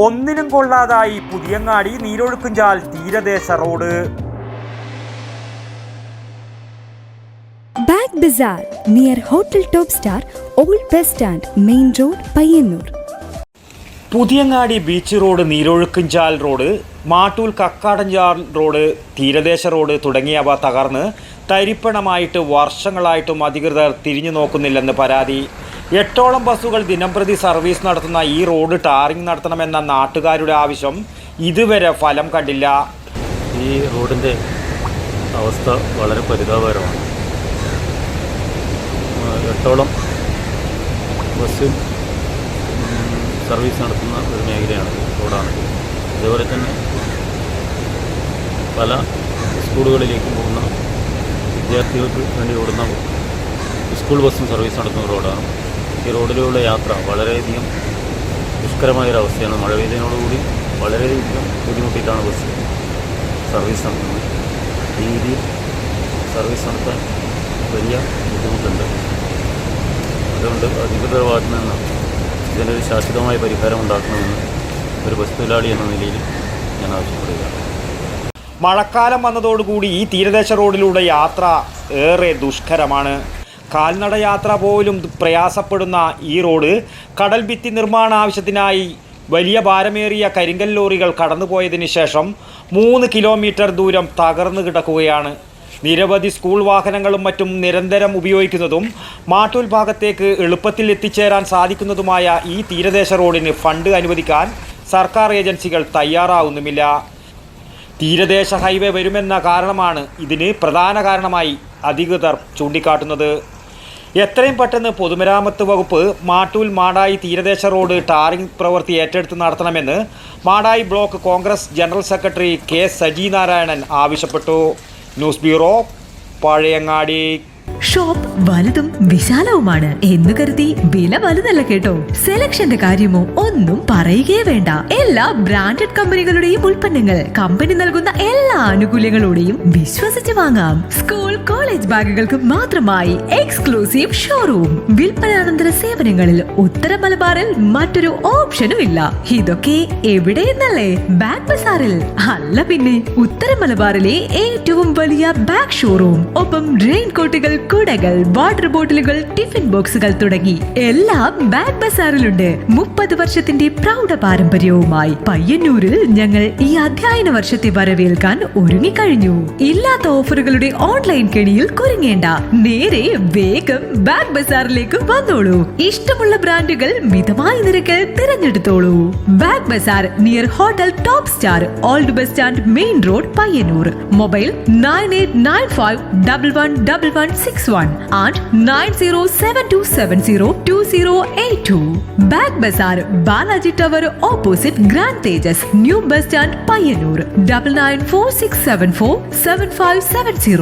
ഒന്നിനും കൊള്ളാതായി പുതിയങ്ങാടി നീരൊഴുക്കുംചാൽ തീരദേശ road. Bag bazaar near hotel top star, old bus stand, main road, Payyannur. Puthiyangadi beach road, Neerozhukkumchal road, Mattool Kakkadanchal road, തീരദേശ road തുടങ്ങിയവ തകർന്ന് തരിപ്പണമായിട്ട് വർഷങ്ങളായിട്ടും അധികൃതർ തിരിഞ്ഞു നോക്കുന്നില്ലെന്ന് പരാതി. 8ഓളം ബസ്സുകൾ ദിനംപ്രതി സർവീസ് നടത്തുന്ന ഈ റോഡ് ടാറിംഗ് നടത്തണമെന്ന നാട്ടുകാരുടെ ആവശ്യം ഇതുവരെ ഫലം കണ്ടില്ല. ഈ റോഡിൻ്റെ അവസ്ഥ വളരെ പരിതാപകരമാണ്. 8ഓളം ബസ് സർവീസ് നടത്തുന്ന ഒരു മേഖലയാണ്, റോഡാണ്. അതുപോലെ തന്നെ പല സ്കൂളുകളിലേക്ക് പോകുന്ന വിദ്യാർത്ഥികൾക്ക് വേണ്ടി ഓടുന്ന സ്കൂൾ ബസ്സും സർവീസ് നടത്തുന്ന റോഡാണ്. ഈ റോഡിലുള്ള യാത്ര വളരെയധികം ദുഷ്കരമായൊരവസ്ഥയാണ്. മഴ പെയ്തതിനോടുകൂടി വളരെയധികം ബുദ്ധിമുട്ടിയിട്ടാണ് ബസ് സർവീസ് നടത്തുന്നത്. ഈ രീതിയിൽ സർവീസ് നടത്താൻ വലിയ ബുദ്ധിമുട്ടുണ്ട്. അതുകൊണ്ട് അധികൃതരുടെ ഭാഗത്തു നിന്ന് ഇതിനൊരു ശാശ്വതമായ പരിഹാരം ഉണ്ടാക്കണമെന്ന് ഒരു ബസ് തൊഴിലാളി എന്ന നിലയിൽ ഞാൻ ആവശ്യപ്പെടുകയാണ്. മഴക്കാലം വന്നതോടുകൂടി ഈ തീരദേശ റോഡിലൂടെ യാത്ര ഏറെ ദുഷ്കരമാണ്. കാൽനട യാത്ര പോലും പ്രയാസപ്പെടുന്ന ഈ റോഡ് കടൽ ഭിത്തി നിർമ്മാണ ആവശ്യത്തിനായി വലിയ ഭാരമേറിയ കരിങ്കൽ ലോറികൾ കടന്നുപോയതിന് ശേഷം 3 കിലോമീറ്റർ ദൂരം തകർന്നു കിടക്കുകയാണ്. നിരവധി സ്കൂൾ വാഹനങ്ങളും മറ്റും നിരന്തരം ഉപയോഗിക്കുന്നതും മാട്ടൂൽ ഭാഗത്തേക്ക് എളുപ്പത്തിൽ എത്തിച്ചേരാൻ സാധിക്കുന്നതുമായ ഈ തീരദേശ റോഡിന് ഫണ്ട് അനുവദിക്കാൻ സർക്കാർ ഏജൻസികൾ തയ്യാറാവുന്നുമില്ല. തീരദേശ ഹൈവേ വരുമെന്ന കാരണമാണ് ഇതിന് പ്രധാന കാരണമായി അധികൃതർ ചൂണ്ടിക്കാട്ടുന്നത്. എത്രയും പെട്ടെന്ന് പൊതുമരാമത്ത് വകുപ്പ് മാട്ടൂൽ മാടായി തീരദേശ റോഡ് ടാറിംഗ് പ്രവൃത്തി ഏറ്റെടുത്ത് നടത്തണമെന്ന് Madayi block Congress general secretary K Sajeenarayanan ആവശ്യപ്പെട്ടു. News bureau, Pazhayangadi. ഷോപ്പ് വലുതും വിശാലവുമാണ് എന്ന് കരുതി വില വലുതല്ല കേട്ടോ. സെലക്ഷന്റെ കാര്യമോ ഒന്നും പറയുകയേ വേണ്ട. എല്ലാ ബ്രാൻഡഡ് കമ്പനികളുടെയും ഉൽപ്പന്നങ്ങൾ കമ്പനി നൽകുന്ന എല്ലാ ആനുകൂല്യങ്ങളോടെയും വിശ്വസിച്ച് വാങ്ങാം. സ്കൂൾ കോളേജ് ബാഗുകൾക്ക് മാത്രമായി എക്സ്ക്ലൂസീവ് ഷോറൂം. വിൽപ്പനാനന്തര സേവനങ്ങളിൽ ഉത്തര മലബാറിൽ മറ്റൊരു ഓപ്ഷനും ഇല്ല. ഇതൊക്കെ എവിടെയെന്നല്ലേ? ബാഗ് ബസാറിൽ. അല്ല പിന്നെ, ഉത്തര മലബാറിലെ ഏറ്റവും വലിയ ബാഗ് ഷോറൂം. ഒപ്പം റെയിൻ കോട്ടുകൾ, കുടകൾ, വാട്ടർ ബോട്ടിലുകൾ, ടിഫിൻ ബോക്സുകൾ തുടങ്ങി എല്ലാം ബാഗ് ബസാറിലുണ്ട്. 30 വർഷത്തിന്റെ പ്രൗഢ പാരമ്പര്യവുമായി പയ്യന്നൂരിൽ ഞങ്ങൾ ഈ അധ്യയന വർഷത്തെ വരവേൽക്കാൻ ഒരുങ്ങിക്കഴിഞ്ഞു. ഇല്ലാത്ത ഓഫറുകളുടെ ഓൺലൈൻ കെണിയിൽ കുരുങ്ങേണ്ട. നേരെ വേഗം ബാഗ് ബസാറിലേക്ക് വന്നോളൂ. ഇഷ്ടമുള്ള ബ്രാൻഡുകൾ മിതമായ നിരക്കിൽ തിരഞ്ഞെടുത്തോളൂ. Bag bazaar near hotel top star, old bus stand, main road, Payyannur. Mobile 9895111161 and 9072702082. Bag Bazaar, Balaji Tower opposite Grand Tejas, New Bus Stand, Payyanur. 9946747570.